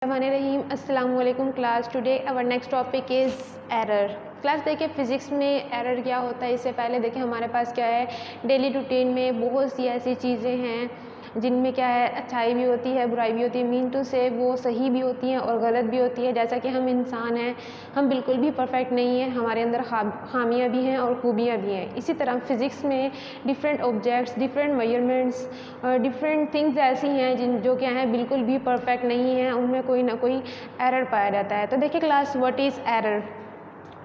रहीम अस्सलाम वालेकुम class. Today our next topic is error. Class देखिए फ़िज़िक्स में एरर क्या होता है इससे पहले देखिए हमारे पास क्या है, डेली रूटीन में बहुत सी ऐसी चीज़ें हैं जिनमें क्या है, अच्छाई भी होती है बुराई भी होती है। मीन टू से वो सही भी होती हैं और गलत भी होती है। जैसा कि हम इंसान हैं, हम बिल्कुल भी परफेक्ट नहीं हैं, हमारे अंदर खामियाँ भी हैं और खूबियाँ भी हैं। इसी तरह फ़िज़िक्स में different objects, different measurements, different things ऐसी हैं जो क्या हैं बिल्कुल भी परफेक्ट नहीं हैं, उनमें कोई ना कोई एरर पाया जाता है। तो देखिए class, what is error?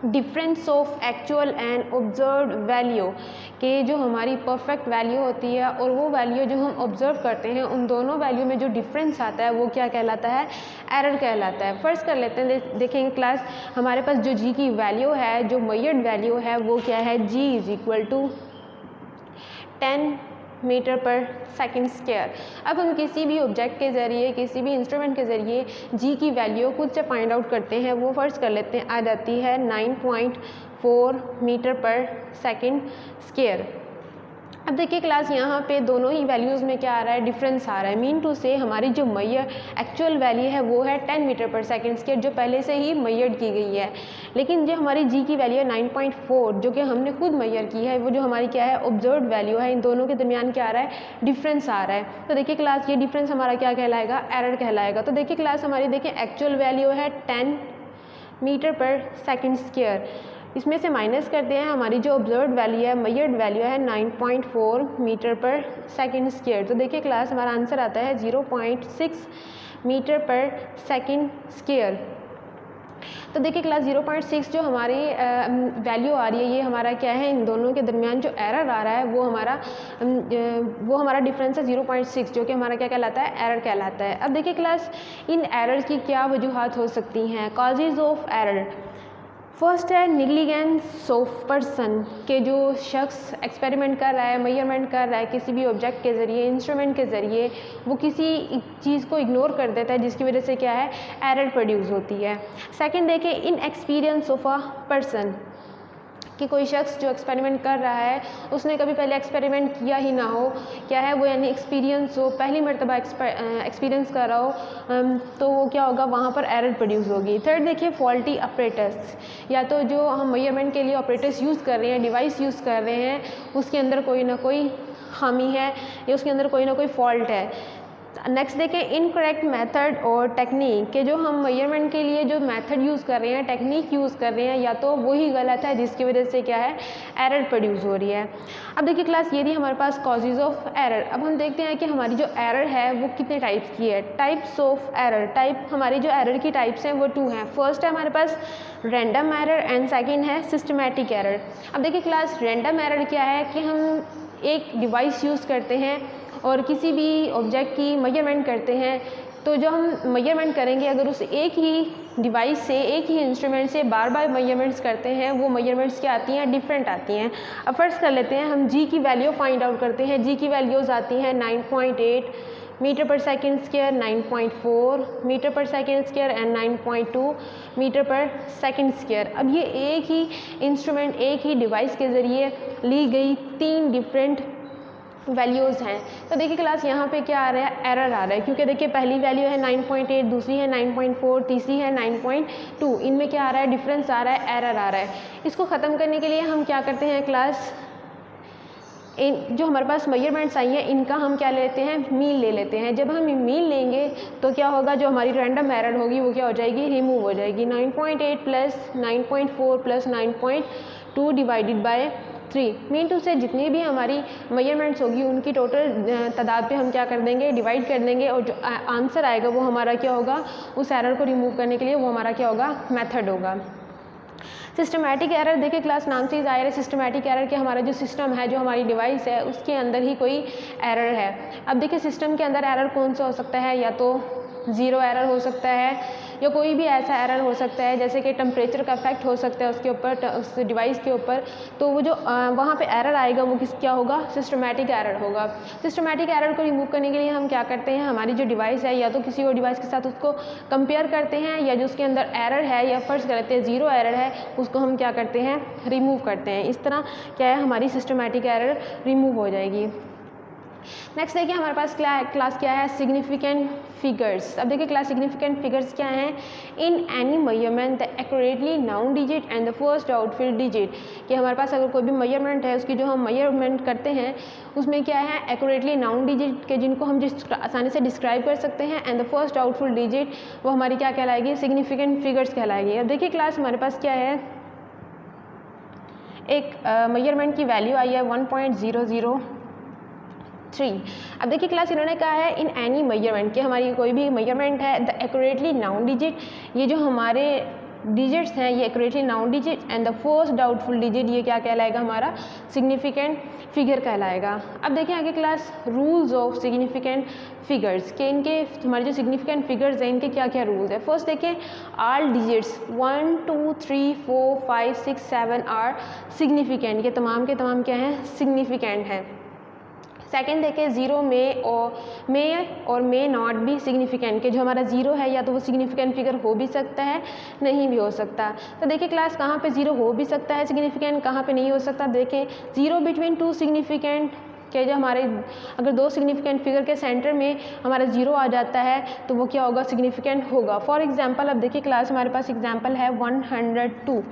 Difference of actual and observe value के जो हमारी परफेक्ट वैल्यू होती है और वो वैल्यू जो हम ऑब्जर्व करते हैं, उन दोनों वैल्यू में जो डिफरेंस आता है वो क्या कहलाता है? एरर कहलाता है। फर्स्ट कर लेते हैं, देखेंगे क्लास, हमारे पास जो जी की वैल्यू है, जो मेजर्ड वैल्यू है वो क्या है? जी इज इक्वल टू 10 मीटर पर सेकेंड स्क्वायर। अब हम किसी भी ऑब्जेक्ट के ज़रिए, किसी भी इंस्ट्रूमेंट के ज़रिए जी की वैल्यू खुद से फाइंड आउट करते हैं। वो फर्स्ट कर लेते हैं, आ जाती है 9.4 मीटर पर सेकेंड स्क्वायर। अब देखिए क्लास, यहाँ पे दोनों ही वैल्यूज़ में क्या आ रहा है? डिफरेंस आ रहा है। मीन टू से हमारी जो मैयर एक्चुअल वैल्यू है वो है 10 मीटर पर सेकेंड स्क्वायर, जो पहले से ही मैयर्ड की गई है। लेकिन जो हमारी जी की वैल्यू है 9.4, जो कि हमने खुद मैयर की है, वो जो हमारी क्या है? ऑब्जर्व वैल्यू है। इन दोनों के दरमियान क्या आ रहा है? डिफरेंस आ रहा है। तो देखिए क्लास, ये डिफरेंस हमारा क्या कहलाएगा? एरर कहलाएगा। तो देखिए क्लास, हमारी देखिए एक्चुअल वैल्यू है 10 मीटर पर सेकेंड स्क्वायर, इसमें से माइनस करते हैं, हमारी जो ऑब्जर्व वैल्यू है, मेजर्ड वैल्यू है 9.4 मीटर पर सेकेंड स्क्वायर। तो देखिए क्लास, हमारा आंसर आता है 0.6 मीटर पर सेकेंड स्क्वायर। तो देखिए क्लास, 0.6 जो हमारी वैल्यू आ रही है, ये हमारा क्या है? इन दोनों के दरमियान जो एरर आ रहा है वो हमारा डिफरेंस है 0.6, जो कि हमारा क्या कहलाता है? एरर कहलाता है। अब देखिए क्लास, इन एरर की क्या वजूहात हो सकती हैं? Causes of error. फर्स्ट है निग्लिजेंस ऑफ पर्सन, के जो शख्स एक्सपेरिमेंट कर रहा है, मेजरमेंट कर रहा है किसी भी ऑब्जेक्ट के ज़रिए, इंस्ट्रूमेंट के ज़रिए, वो किसी चीज़ को इग्नोर कर देता है, जिसकी वजह से क्या है? एरर प्रोड्यूस होती है। सेकंड देखिए, in experience of a person, कि कोई शख्स जो एक्सपेरिमेंट कर रहा है उसने कभी पहले एक्सपेरिमेंट किया ही ना हो, क्या है वो, यानी एक्सपीरियंस हो, पहली मरतबा एक्सपीरियंस कर रहा हो, तो वो क्या होगा? वहाँ पर एरर प्रोड्यूस होगी। थर्ड देखिए, फॉल्टी ऑपरेटर्स, या तो जो हम मेजरमेंट के लिए ऑपरेटर्स यूज़ कर रहे हैं, डिवाइस यूज़ कर रहे हैं, उसके अंदर कोई ना कोई खामी है या उसके अंदर कोई ना कोई फॉल्ट है। नेक्स्ट देखें, इनकरेक्ट मेथड और टेक्निक, के जो हम मेजरमेंट के लिए जो मेथड यूज़ कर रहे हैं, टेक्निक यूज़ कर रहे हैं, या तो वही गलत है जिसकी वजह से क्या है? एरर प्रोड्यूस हो रही है। अब देखिए क्लास, ये थी हमारे पास कॉजेज़ ऑफ एरर। अब हम देखते हैं कि हमारी जो एरर है वो कितने टाइप्स की है। टाइप्स ऑफ एरर, टाइप हमारी जो एरर की टाइप्स हैं वो 2 हैं। फर्स्ट है हमारे पास रैंडम एरर एंड सेकेंड है सिस्टमैटिक एरर। अब देखिए क्लास, रैंडम एरर क्या है कि हम एक डिवाइस यूज़ करते हैं और किसी भी ऑब्जेक्ट की मेजरमेंट करते हैं, तो जो हम मेजरमेंट करेंगे, अगर उस एक ही डिवाइस से, एक ही इंस्ट्रूमेंट से बार बार मेजरमेंट्स करते हैं, वो मेजरमेंट्स क्या आती हैं? डिफरेंट आती हैं। अब फर्स्ट कर लेते हैं, हम जी की वैल्यू फाइंड आउट करते हैं। जी की वैल्यूज़ आती हैं 9.8 मीटर पर सेकेंड स्क्वायर, 9.4 मीटर पर सेकेंड स्क्वायर एंड 9.2 मीटर पर सेकेंड स्क्वायर। अब ये एक ही इंस्ट्रूमेंट, एक ही डिवाइस के ज़रिए ली गई 3 डिफरेंट वैल्यूज़ हैं। तो देखिए क्लास, यहाँ पे क्या आ रहा है? एरर आ रहा है, क्योंकि देखिए पहली वैल्यू है 9.8, दूसरी है 9.4, तीसरी है 9.2। इनमें क्या आ रहा है? डिफरेंस आ रहा है, एरर आ रहा है। इसको ख़त्म करने के लिए हम क्या करते हैं क्लास, जो हमारे पास मेजरमेंट्स आई हैं, इनका हम क्या लेते हैं? मीन ले लेते हैं। जब हम मीन लेंगे तो क्या होगा? जो हमारी रैंडम एरर होगी वो क्या हो जाएगी? रिमूव हो जाएगी। 9.8 plus 9.4 plus 9.2 divided by 3। Mean to से जितनी भी हमारी मेजरमेंट्स होगी उनकी टोटल तादाद पे हम क्या कर देंगे? डिवाइड कर देंगे, और जो आंसर आएगा वो हमारा क्या होगा? उस एरर को रिमूव करने के लिए वो हमारा क्या होगा? मेथड होगा। सिस्टमैटिक एरर, देखिए क्लास, नाम से ही ज़ाहिर है सिस्टमैटिक एरर कि हमारा जो सिस्टम है, जो हमारी डिवाइस है, उसके अंदर ही कोई एरर है। अब देखिए सिस्टम के अंदर एरर कौन सा हो सकता है? या तो ज़ीरो एरर हो सकता है, या कोई भी ऐसा एरर हो सकता है जैसे कि टेम्परेचर का इफेक्ट हो सकता है उसके ऊपर, उस डिवाइस के ऊपर। तो वो जो वहाँ पे एरर आएगा वो क्या होगा? सिस्टमैटिक एरर होगा। सिस्टमैटिक एरर को रिमूव करने के लिए हम क्या करते हैं? हमारी जो डिवाइस है, या तो किसी और डिवाइस के साथ उसको कंपेयर करते हैं, या जो उसके अंदर एरर है, या फर्स्ट करते हैं ज़ीरो एरर है, उसको हम क्या करते हैं? रिमूव करते हैं। इस तरह क्या है, हमारी सिस्टमैटिक एरर रिमूव हो जाएगी। नेक्स्ट देखिए हमारे पास क्लास क्या है, सिग्निफिकेंट फिगर्स। अब देखिए क्लास सिग्निफिकेंट फिगर्स क्या हैं, in any measurement the accurately noun digit and the first doubtful digit, कि हमारे पास अगर कोई भी मेजरमेंट है उसकी जो हम मेजरमेंट करते हैं उसमें क्या है, एक्यूरेटली नाउन डिजिट के जिनको हम आसानी से डिस्क्राइब कर सकते हैं, and the first doubtful digit वो हमारी क्या कहलाएगी, सिग्निफिकेंट फिगर्स कहलाएगी। अब देखिए क्लास हमारे पास क्या है, एक मेजरमेंट की वैल्यू आई है 1.003। अब देखिए क्लास इन्होंने कहा है इन एनी मेजरमेंट, कि हमारी कोई भी मेजरमेंट है द एक्यूरेटली नाउन डिजिट, ये जो हमारे डिजिट्स हैं ये accurately noun digit, and the first doubtful digit ये क्या कहलाएगा, हमारा सिग्निफिकेंट फिगर कहलाएगा। अब देखिए आगे class rules of significant figures, के इनके हमारे जो सिग्निफिकेंट फिगर्स हैं इनके क्या क्या रूल्स है। फर्स्ट देखिए ऑल डिजिट्स 1 2 3 4 5 6 7 आर सिग्निफिकेंट, ये तमाम के तमाम क्या हैं, सिग्निफिकेंट हैं। सेकेंड देखिए ज़ीरो में और मे नॉट भी सिग्निफिकेंट, के जो हमारा ज़ीरो है या तो वो सिग्निफिकेंट फिगर हो भी सकता है, नहीं भी हो सकता। तो देखिए क्लास कहाँ पे ज़ीरो हो भी सकता है सिग्निफिकेंट, कहाँ पे नहीं हो सकता। देखें ज़ीरो बिटवीन टू सिग्निफिकेंट, के जो हमारे अगर दो सिग्निफिकेंट फिगर के सेंटर में हमारा ज़ीरो आ जाता है तो वो क्या होगा, सिग्निफिकेंट होगा। फॉर एग्जांपल अब देखिए क्लास हमारे पास एग्जांपल है 102।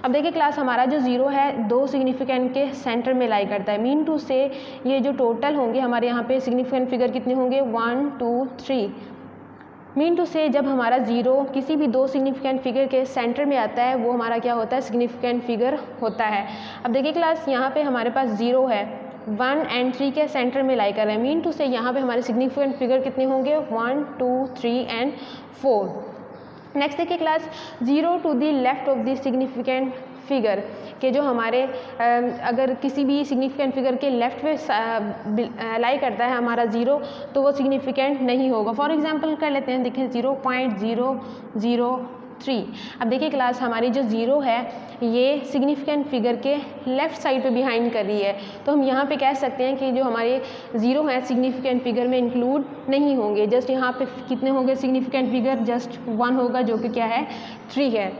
अब देखिए क्लास हमारा जो ज़ीरो है दो सिग्निफिकेंट के सेंटर में लाई करता है, मीन टू से ये जो टोटल होंगे हमारे यहाँ पे सिग्निफिकेंट फिगर कितने होंगे, 1 2 3। मीन टू से जब हमारा ज़ीरो किसी भी दो सिग्निफिकेंट फिगर के सेंटर में आता है वो हमारा क्या होता है, सिग्निफिकेंट फिगर होता है। अब देखिए क्लास यहाँ पे हमारे पास ज़ीरो है 1 and 3 के सेंटर में लाई कर रहे हैं, मीन टू से यहाँ पे हमारे सिग्निफिकेंट फिगर कितने होंगे, 1 2 3 and 4। नेक्स्ट देखिए class zero to the left of the significant figure, के जो हमारे अगर किसी भी सिग्निफिकेंट फिगर के लेफ्ट पे लाई करता है हमारा ज़ीरो तो वो सिग्निफिकेंट नहीं होगा। फॉर एग्जांपल कर लेते हैं, देखिए 0.003। अब देखिए क्लास हमारी जो ज़ीरो है ये सिग्निफिकेंट फिगर के लेफ़्ट साइड पे बिहाइंड कर रही है, तो हम यहाँ पे कह सकते हैं कि जो हमारे ज़ीरो हैं सिग्निफिकेंट फिगर में इंक्लूड नहीं होंगे। जस्ट यहाँ पे कितने होंगे सिग्निफिकेंट फिगर, जस्ट 1 होगा जो कि क्या है, 3 है।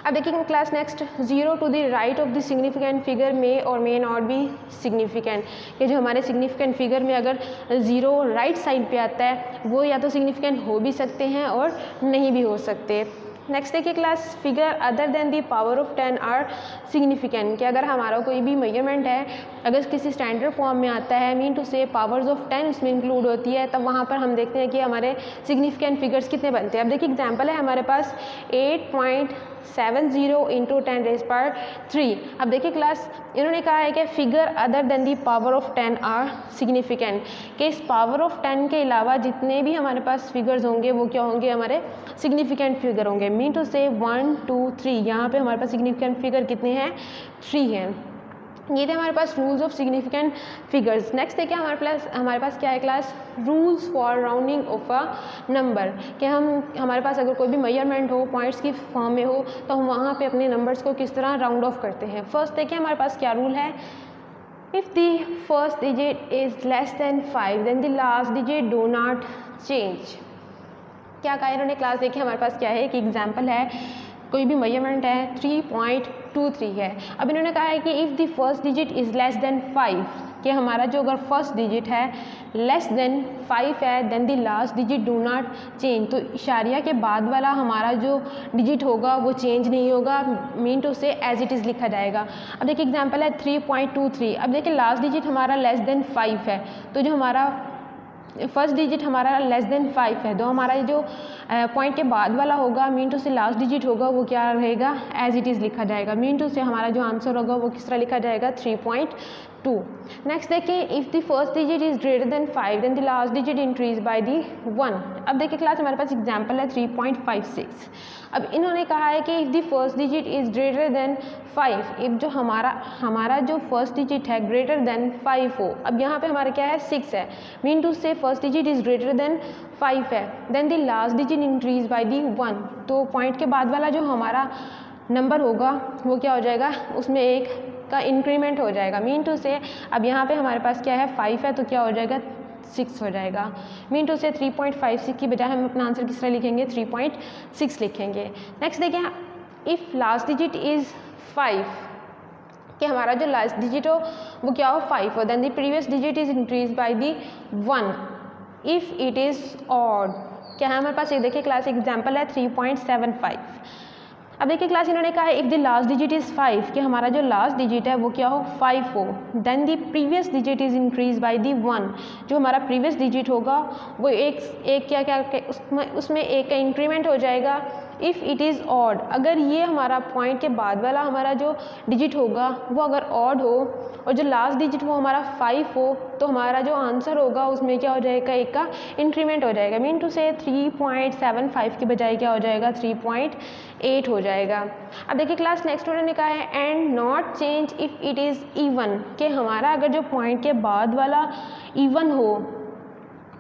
अब देखिए class next zero to the right of the significant figure में और मे नॉट बी सिग्निफिकेंट, कि जो हमारे सिग्निफिकेंट फिगर में अगर ज़ीरो राइट साइड पे आता है वो या तो सिग्निफिकेंट हो भी सकते हैं और नहीं भी हो सकते। नेक्स्ट देखिए class figure other than the power of 10 are significant, कि अगर हमारा कोई भी मेजरमेंट है अगर किसी स्टैंडर्ड फॉर्म में आता है, मीन टू से पावर्स ऑफ 10 उसमें इंक्लूड होती है, तब वहाँ पर हम देखते हैं कि हमारे सिग्निफिकेंट फिगर्स कितने बनते हैं। अब देखिए एग्जांपल है हमारे पास 8.70 इंटू 10⁻3। अब देखिए क्लास इन्होंने कहा है कि figure other than the power of 10 are significant, कि इस पावर ऑफ 10 के अलावा जितने भी हमारे पास फिगर्स होंगे वो क्या होंगे, हमारे सिग्निफिकेंट फिगर होंगे। मीन टू से 1 2 3 यहाँ पे हमारे पास सिग्निफिकेंट फिगर कितने हैं, 3 हैं। ये थे हमारे पास rules of significant figures. Next देखिए हमारे पास क्या है class, rules for rounding off a number, कि हमारे पास अगर कोई भी मेजरमेंट हो पॉइंट्स की फॉर्म में हो तो हम वहाँ पे अपने नंबर्स को किस तरह राउंड ऑफ करते हैं। फर्स्ट देखिए हमारे पास क्या रूल है, if the first digit is less than 5 then the last digit do not change. क्या कहा इन्होंने क्लास, देखिए हमारे पास क्या है कि एग्जाम्पल है कोई भी मेजरमेंट है 3.23 है। अब इन्होंने कहा है कि if the first digit is less than 5, कि हमारा जो अगर फर्स्ट डिजिट है लेस देन 5 है then the last digit do not change, तो इशारिया के बाद वाला हमारा जो डिजिट होगा वो चेंज नहीं होगा, मीन टू से एज इट इज़ लिखा जाएगा। अब देखिए एग्जांपल है 3.23। अब देखिए लास्ट डिजिट हमारा लेस देन 5 है, तो जो हमारा फर्स्ट डिजिट हमारा लेस देन 5 है, तो हमारा जो पॉइंट के बाद वाला होगा मीन टू से लास्ट डिजिट होगा वो क्या रहेगा, एज इट इज़ लिखा जाएगा। मीन टू से हमारा जो आंसर होगा वो किस तरह लिखा जाएगा, 3.2। नेक्स्ट देखिए if the first digit is greater than 5 then the last digit increase by the 1। अब देखिए क्लास हमारे पास एग्जांपल है 3.56। अब इन्होंने कहा है कि if the first digit is greater than 5, if जो हमारा जो फर्स्ट डिजिट है ग्रेटर देन 5 हो। अब यहाँ पे हमारा क्या है, 6 है, मीन टू से first digit is greater than 5 है, then the last digit increase by the 1, तो पॉइंट के बाद वाला जो हमारा नंबर होगा वो क्या हो जाएगा, उसमें एक का इंक्रीमेंट हो जाएगा। मीन टू से अब यहाँ पे हमारे पास क्या है 5 है, तो क्या हो जाएगा 6 हो जाएगा। मीन टू से 3.56 की बजाय हम अपना आंसर किस तरह लिखेंगे, 3.6 लिखेंगे। नेक्स्ट देखिए इफ़ लास्ट डिजिट इज़ 5, कि हमारा जो लास्ट डिजिट हो वो क्या हो 5 हो, then the previous digit is increase by the 1 if it is odd. क्या है हमारे पास, एक देखिए क्लास एग्जाम्पल है 3.75। अब देखिए क्लास इन्होंने कहा है if the last digit is 5, कि हमारा जो लास्ट डिजिट है वो क्या हो 5 हो, then the previous digit is increase by the 1, जो हमारा प्रीवियस डिजिट होगा वो एक क्या उसमें एक का इंक्रीमेंट हो जाएगा। इफ़ इट इज़ ऑड, अगर ये हमारा पॉइंट के बाद वाला हमारा जो डिजिट होगा वो अगर ऑड हो और जो लास्ट डिजिट वो हमारा 5 हो, तो हमारा जो आंसर होगा उसमें क्या हो जाएगा, एक का इंक्रीमेंट हो जाएगा। मीन टू से 3.75 के बजाय क्या हो जाएगा 3.8 हो जाएगा। अब देखिए क्लास नेक्स्ट उन्होंने कहा है and not change if it is even, कि हमारा अगर जो पॉइंट के बाद वाला इवन हो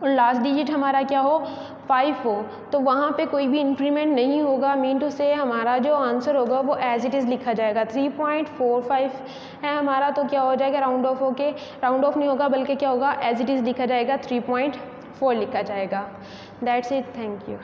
और लास्ट डिजिट हमारा क्या हो 5 हो, तो वहाँ पे कोई भी इंक्रीमेंट नहीं होगा। मीन टू से हमारा जो आंसर होगा वो एज इट इज़ लिखा जाएगा। 3.45 है हमारा, तो क्या हो जाएगा राउंड ऑफ होके, राउंड ऑफ नहीं होगा बल्कि क्या होगा एज इट इज़ लिखा जाएगा 3.4 लिखा जाएगा। That's it, thank you.